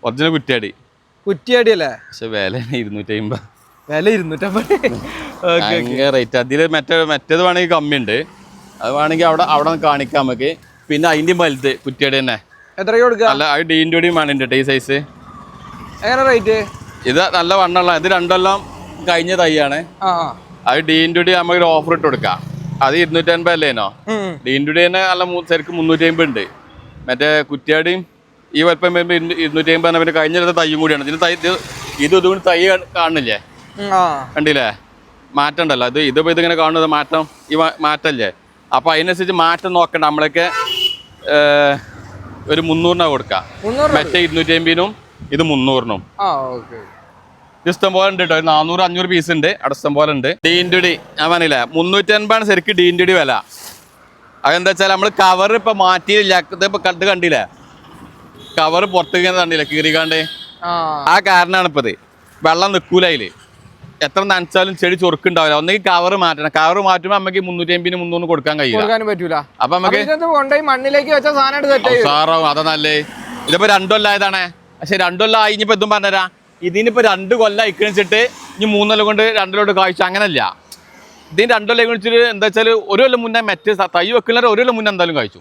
Original Kuttiyadi. Kuttiyadi അല്ലേ? പക്ഷെ വില 250. വില 250 റേറ്റ്. അതിൽ മറ്റേത് വേണമെങ്കിൽ കമ്മിയുണ്ട്. അത് വേണമെങ്കിൽ അവിടെ കാണിക്കാം നമുക്ക്. പിന്നെ അതിൻ്റെ വലുത് കുറ്റിയാടി തന്നെ. എത്രയ്ക്ക് കൊടുക്കുക? അല്ല അത് ഡീൻ്റെയും വേണിണ്ട് ഈ സൈസ്. എങ്ങനെ റേറ്റ്? ഇത് നല്ല വണ്ണുള്ള, ഇത് 2 കൊല്ലം കഴിഞ്ഞ തൈയാണ്. അത് ഡീൻ്റെ നമുക്ക് ഓഫർ ഇട്ട് കൊടുക്കാം. അത് 250 അല്ലേനോ? ഡീൻ്റെ തന്നെ നല്ല ശരിക്കും 350 ഉണ്ട്. മറ്റേ കുറ്റിയാടിയും ഈ വലുപ്പം വരുമ്പോൾ 250. പിന്നെ കഴിഞ്ഞ തൈയും കൂടിയാണ്. ഇതുകൊണ്ട് തൈ കാണില്ലേ? കണ്ടില്ലേ മാറ്റം ഉണ്ടല്ലോ. ഇതിപ്പോൾ ഇതിങ്ങനെ കാണുന്നത് മാറ്റം, ഈ മാറ്റമല്ലേ? അപ്പോൾ അതിനനുസരിച്ച് മാറ്റം നോക്കണ്ട. നമ്മളൊക്കെ ഒരു 300 കൊടുക്കാം. മറ്റേ 250 ഇത് 300. ഇഷ്ടം പോലെ ഉണ്ട് കേട്ടോ. 400-500 പീസ് ഉണ്ട്. അവിടെ ഇഷ്ടം പോലെ ഉണ്ട്. ഡീൻ്റെ ഞാൻ പറഞ്ഞില്ലേ 350 ശരിക്കും ഡീൻ്റെ വില. അതെന്താ വെച്ചാൽ നമ്മൾ കവർ ഇപ്പം മാറ്റിയില്ല. ഇതിപ്പോൾ ഇത് കണ്ടില്ലേ, കവർ പുറത്തേക്ക് കണ്ടില്ലേ കീറിക്കാണ്ട്. ആ കാരണമാണ് ഇപ്പം ഇത്. വെള്ളം നിൽക്കൂല അതിൽ. എത്ര നനച്ചാലും ചെടി ചൊറുക്കുണ്ടാവില്ല. ഒന്നെങ്കിൽ കവർ മാറ്റണം. കവർ മാറ്റുമ്പോൾ നമുക്ക് 350-300 കൊടുക്കാൻ കഴിയില്ല. അപ്പൊ നമുക്ക് മണ്ണിലേക്ക് വെച്ച സാധനം സാറാവും. അതാ നല്ലേ. ഇതിപ്പോ 2 കൊല്ലമായതാണ്. പക്ഷെ 2 കൊല്ലം ആയി. ഇനിയിപ്പോ ഇതും പറഞ്ഞുതരാ, ഇതിനിപ്പോ 2 കൊല്ലം അയക്കണിച്ചിട്ട് ഇനി 3 കൊല്ലം കൊണ്ട് 2 കൊല്ലം കാഴ്ച അങ്ങനല്ല. ഇതിന് 2 കൊല്ലം കഴിച്ചിട്ട് എന്താ വെച്ചാൽ 1 കൊല്ലം മുന്നേ മറ്റേ തൈ വെക്കുന്ന 1 കൊല്ലം മുന്നേ എന്തായാലും കഴിച്ചു.